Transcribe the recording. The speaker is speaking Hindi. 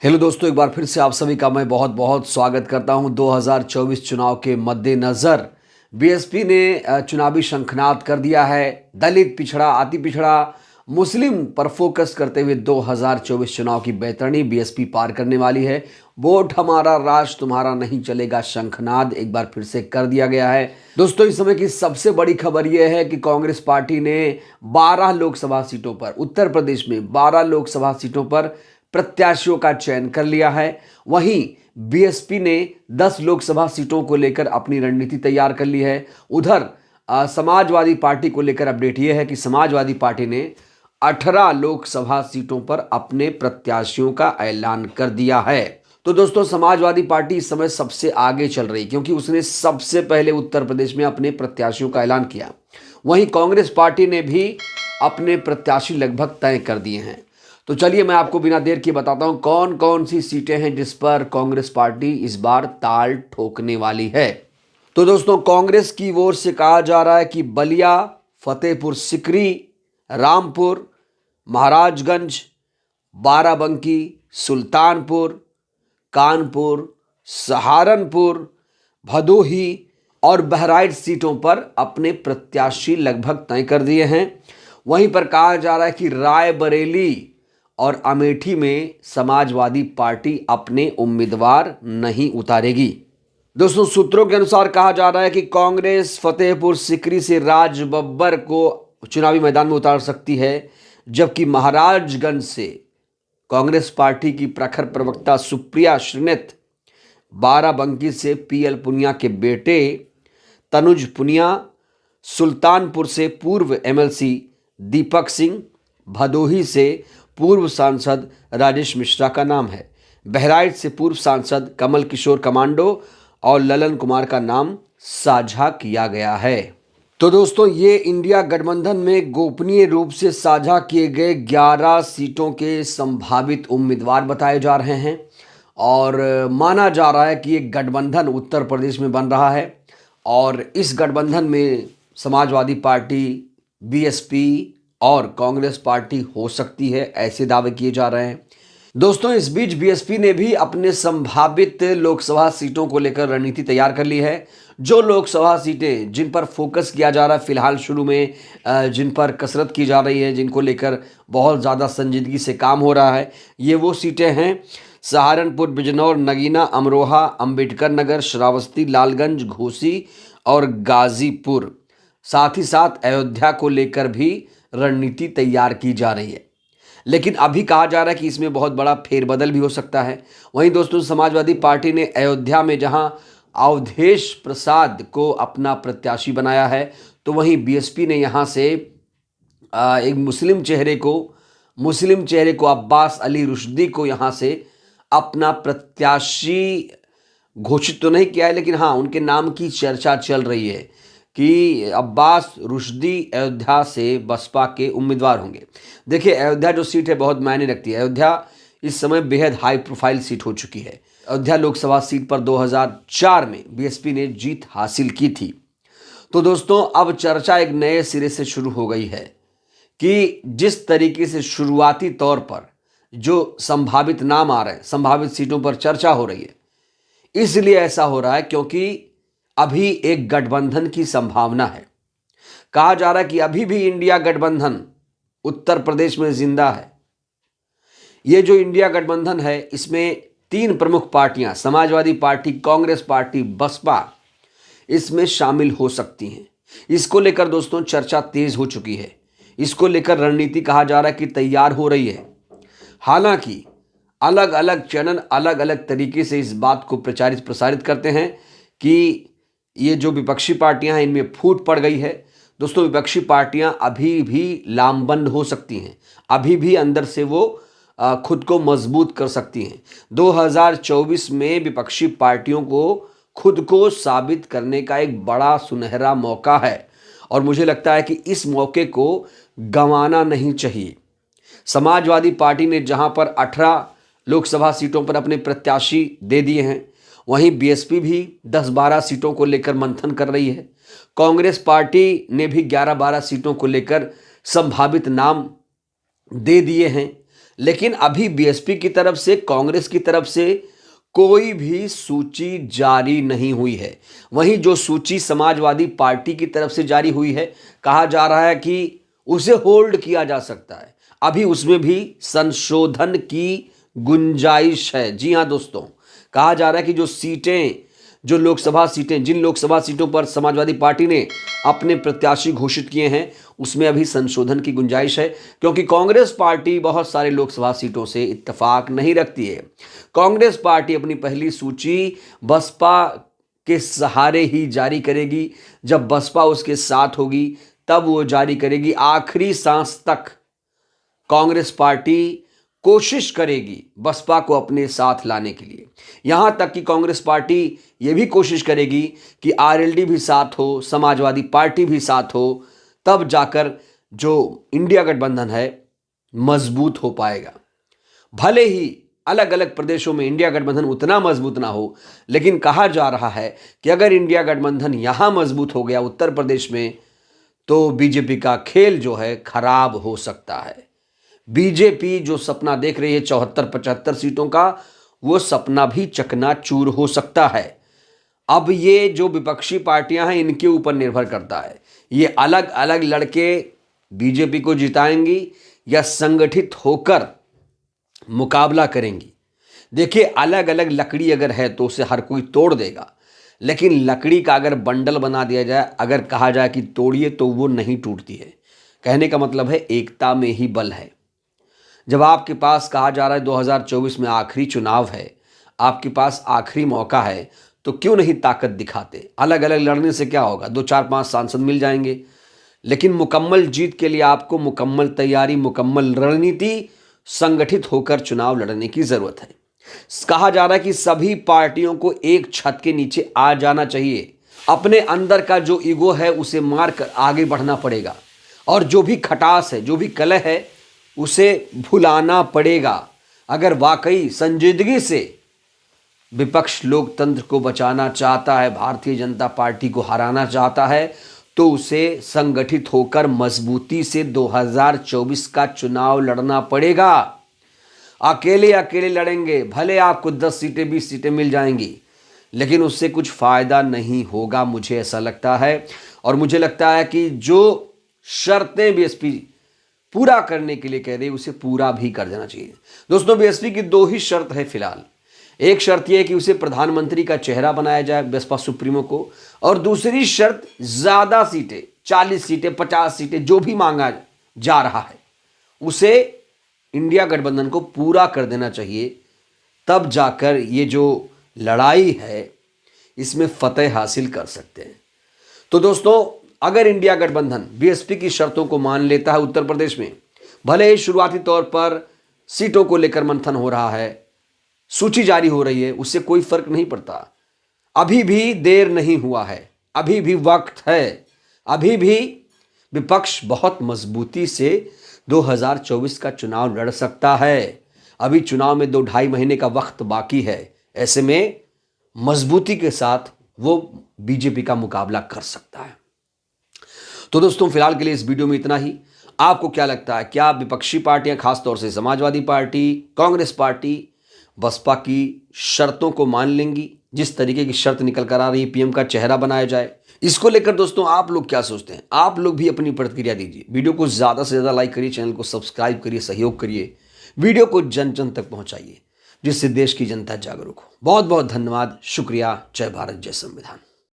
हेलो दोस्तों, एक बार फिर से आप सभी का मैं बहुत बहुत स्वागत करता हूं। 2024 चुनाव के मद्देनज़र बीएसपी ने चुनावी शंखनाद कर दिया है। दलित, पिछड़ा, अति पिछड़ा, मुस्लिम पर फोकस करते हुए 2024 चुनाव की बैतरणी बीएसपी पार करने वाली है। वोट हमारा, राज तुम्हारा नहीं चलेगा, शंखनाद एक बार फिर से कर दिया गया है। दोस्तों, इस समय की सबसे बड़ी खबर यह है कि कांग्रेस पार्टी ने 12 लोकसभा सीटों पर, उत्तर प्रदेश में 12 लोकसभा सीटों पर प्रत्याशियों का चयन कर लिया है। वहीं बीएसपी ने 10 लोकसभा सीटों को लेकर अपनी रणनीति तैयार कर ली है। उधर समाजवादी पार्टी को लेकर अपडेट यह है कि समाजवादी पार्टी ने 18 लोकसभा सीटों पर अपने प्रत्याशियों का ऐलान कर दिया है। तो दोस्तों, समाजवादी पार्टी इस समय सबसे आगे चल रही, क्योंकि उसने सबसे पहले उत्तर प्रदेश में अपने प्रत्याशियों का ऐलान किया। वहीं कांग्रेस पार्टी ने भी अपने प्रत्याशी लगभग तय कर दिए हैं। तो चलिए मैं आपको बिना देर किए बताता हूं कौन कौन सी सीटें हैं जिस पर कांग्रेस पार्टी इस बार ताल ठोकने वाली है। तो दोस्तों, कांग्रेस की ओर से कहा जा रहा है कि बलिया, फतेहपुर सिकरी, रामपुर, महाराजगंज, बाराबंकी, सुल्तानपुर, कानपुर, सहारनपुर, भदोही और बहराइच सीटों पर अपने प्रत्याशी लगभग तय कर दिए हैं। वहीं पर कहा जा रहा है कि रायबरेली और अमेठी में समाजवादी पार्टी अपने उम्मीदवार नहीं उतारेगी। दोस्तों, सूत्रों के अनुसार कहा जा रहा है कि कांग्रेस फतेहपुर सिकरी से राज बब्बर को चुनावी मैदान में उतार सकती है, जबकि महाराजगंज से कांग्रेस पार्टी की प्रखर प्रवक्ता सुप्रिया श्रीनेत, बाराबंकी से पीएल पुनिया के बेटे तनुज पुनिया, सुल्तानपुर से पूर्व एमएलसी दीपक सिंह, भदोही से पूर्व सांसद राजेश मिश्रा का नाम है। बहराइच से पूर्व सांसद कमल किशोर कमांडो और ललन कुमार का नाम साझा किया गया है। तो दोस्तों, ये इंडिया गठबंधन में गोपनीय रूप से साझा किए गए 11 सीटों के संभावित उम्मीदवार बताए जा रहे हैं और माना जा रहा है कि ये गठबंधन उत्तर प्रदेश में बन रहा है और इस गठबंधन में समाजवादी पार्टी, बीएसपी और कांग्रेस पार्टी हो सकती है, ऐसे दावे किए जा रहे हैं। दोस्तों, इस बीच बीएसपी ने भी अपने संभावित लोकसभा सीटों को लेकर रणनीति तैयार कर ली है। जो लोकसभा सीटें जिन पर फोकस किया जा रहा है फिलहाल शुरू में, जिन पर कसरत की जा रही है, जिनको लेकर बहुत ज़्यादा संजीदगी से काम हो रहा है, ये वो सीटें हैं सहारनपुर, बिजनौर, नगीना, अमरोहा, अंबेडकर नगर, श्रावस्ती, लालगंज, घोसी और गाजीपुर। साथ ही साथ अयोध्या को लेकर भी रणनीति तैयार की जा रही है, लेकिन अभी कहा जा रहा है कि इसमें बहुत बड़ा फेरबदल भी हो सकता है। वहीं दोस्तों, समाजवादी पार्टी ने अयोध्या में जहां अवधेश प्रसाद को अपना प्रत्याशी बनाया है, तो वहीं बीएसपी ने यहां से एक मुस्लिम चेहरे को अब्बास अली रुश्दी को यहां से अपना प्रत्याशी घोषित तो नहीं किया है, लेकिन हाँ, उनके नाम की चर्चा चल रही है कि अब्बास रुश्दी अयोध्या से बसपा के उम्मीदवार होंगे। देखिए, अयोध्या जो सीट है बहुत मायने रखती है। अयोध्या इस समय बेहद हाई प्रोफाइल सीट हो चुकी है। अयोध्या लोकसभा सीट पर 2004 में बीएसपी ने जीत हासिल की थी। तो दोस्तों, अब चर्चा एक नए सिरे से शुरू हो गई है कि जिस तरीके से शुरुआती तौर पर जो संभावित नाम आ रहे हैं, संभावित सीटों पर चर्चा हो रही है, इसलिए ऐसा हो रहा है क्योंकि अभी एक गठबंधन की संभावना है। कहा जा रहा है कि अभी भी इंडिया गठबंधन उत्तर प्रदेश में जिंदा है। ये जो इंडिया गठबंधन है, इसमें 3 प्रमुख पार्टियां, समाजवादी पार्टी, कांग्रेस पार्टी, बसपा, इसमें शामिल हो सकती हैं। इसको लेकर दोस्तों चर्चा तेज हो चुकी है। इसको लेकर रणनीति कहा जा रहा है कि तैयार हो रही है। हालांकि अलग अलग चैनल अलग अलग तरीके से इस बात को प्रसारित करते हैं कि ये जो विपक्षी पार्टियां हैं इनमें फूट पड़ गई है। दोस्तों, विपक्षी पार्टियां अभी भी लामबंद हो सकती हैं, अभी भी अंदर से वो खुद को मजबूत कर सकती हैं। 2024 में विपक्षी पार्टियों को खुद को साबित करने का एक बड़ा सुनहरा मौका है और मुझे लगता है कि इस मौके को गंवाना नहीं चाहिए। समाजवादी पार्टी ने जहां पर 18 लोकसभा सीटों पर अपने प्रत्याशी दे दिए हैं, वहीं बीएसपी भी 10-12 सीटों को लेकर मंथन कर रही है। कांग्रेस पार्टी ने भी 11-12 सीटों को लेकर संभावित नाम दे दिए हैं। लेकिन अभी बीएसपी की तरफ से, कांग्रेस की तरफ से कोई भी सूची जारी नहीं हुई है। वहीं जो सूची समाजवादी पार्टी की तरफ से जारी हुई है, कहा जा रहा है कि उसे होल्ड किया जा सकता है। अभी उसमें भी संशोधन की गुंजाइश है। जी हां दोस्तों, कहा जा रहा है कि जो सीटें, जो लोकसभा सीटें, जिन लोकसभा सीटों पर समाजवादी पार्टी ने अपने प्रत्याशी घोषित किए हैं, उसमें अभी संशोधन की गुंजाइश है, क्योंकि कांग्रेस पार्टी बहुत सारे लोकसभा सीटों से इत्तेफाक नहीं रखती है। कांग्रेस पार्टी अपनी पहली सूची बसपा के सहारे ही जारी करेगी। जब बसपा उसके साथ होगी तब वो जारी करेगी। आखिरी सांस तक कांग्रेस पार्टी कोशिश करेगी बसपा को अपने साथ लाने के लिए। यहां तक कि कांग्रेस पार्टी यह भी कोशिश करेगी कि आरएलडी भी साथ हो, समाजवादी पार्टी भी साथ हो, तब जाकर जो इंडिया गठबंधन है मजबूत हो पाएगा। भले ही अलग अलग प्रदेशों में इंडिया गठबंधन उतना मजबूत ना हो, लेकिन कहा जा रहा है कि अगर इंडिया गठबंधन यहां मजबूत हो गया उत्तर प्रदेश में, तो बीजेपी का खेल जो है खराब हो सकता है। बीजेपी जो सपना देख रही है 74-75 सीटों का, वो सपना भी चकनाचूर हो सकता है। अब ये जो विपक्षी पार्टियां हैं, इनके ऊपर निर्भर करता है, ये अलग अलग लड़के बीजेपी को जिताएंगी या संगठित होकर मुकाबला करेंगी। देखिए, अलग अलग लकड़ी अगर है तो उसे हर कोई तोड़ देगा, लेकिन लकड़ी का अगर बंडल बना दिया जाए, अगर कहा जाए कि तोड़िए, तो वो नहीं टूटती है। कहने का मतलब है एकता में ही बल है। जब आपके पास कहा जा रहा है 2024 में आखिरी चुनाव है, आपके पास आखिरी मौका है, तो क्यों नहीं ताकत दिखाते। अलग अलग लड़ने से क्या होगा, 2-4-5 सांसद मिल जाएंगे, लेकिन मुकम्मल जीत के लिए आपको मुकम्मल तैयारी, मुकम्मल रणनीति, संगठित होकर चुनाव लड़ने की जरूरत है। कहा जा रहा है कि सभी पार्टियों को एक छत के नीचे आ जाना चाहिए। अपने अंदर का जो ईगो है उसे मार कर आगे बढ़ना पड़ेगा, और जो भी खटास है, जो भी कलह है, उसे भुलाना पड़ेगा। अगर वाकई संजीदगी से विपक्ष लोकतंत्र को बचाना चाहता है, भारतीय जनता पार्टी को हराना चाहता है, तो उसे संगठित होकर मजबूती से 2024 का चुनाव लड़ना पड़ेगा। अकेले अकेले लड़ेंगे, भले आपको 10 सीटें 20 सीटें मिल जाएंगी, लेकिन उससे कुछ फायदा नहीं होगा, मुझे ऐसा लगता है। और मुझे लगता है कि जो शर्तें बीएसपी पूरा करने के लिए कह रही है, उसे पूरा भी कर देना चाहिए। दोस्तों, बीएसपी की 2 ही शर्त है फिलहाल। एक शर्त यह है कि उसे प्रधानमंत्री का चेहरा बनाया जाए, बसपा सुप्रीमो को, और दूसरी शर्त ज्यादा सीटें, 40 सीटें, 50 सीटें, जो भी मांगा जा रहा है, उसे इंडिया गठबंधन को पूरा कर देना चाहिए। तब जाकर ये जो लड़ाई है, इसमें फतेह हासिल कर सकते हैं। तो दोस्तों, अगर इंडिया गठबंधन बीएसपी की शर्तों को मान लेता है उत्तर प्रदेश में, भले ही शुरुआती तौर पर सीटों को लेकर मंथन हो रहा है, सूची जारी हो रही है, उससे कोई फर्क नहीं पड़ता। अभी भी देर नहीं हुआ है, अभी भी वक्त है, अभी भी विपक्ष बहुत मजबूती से 2024 का चुनाव लड़ सकता है। अभी चुनाव में 2-2.5 महीने का वक्त बाकी है। ऐसे में मजबूती के साथ वो बीजेपी का मुकाबला कर सकता है। तो दोस्तों, फिलहाल के लिए इस वीडियो में इतना ही। आपको क्या लगता है, क्या विपक्षी पार्टियां, खासतौर से समाजवादी पार्टी, कांग्रेस पार्टी, बसपा की शर्तों को मान लेंगी? जिस तरीके की शर्त निकल कर आ रही है, पीएम का चेहरा बनाया जाए, इसको लेकर दोस्तों आप लोग क्या सोचते हैं? आप लोग भी अपनी प्रतिक्रिया दीजिए। वीडियो को ज़्यादा से ज़्यादा लाइक करिए, चैनल को सब्सक्राइब करिए, सहयोग करिए, वीडियो को जन जन तक पहुंचाइए, जिससे देश की जनता जागरूक हो। बहुत बहुत धन्यवाद, शुक्रिया। जय भारत, जय संविधान।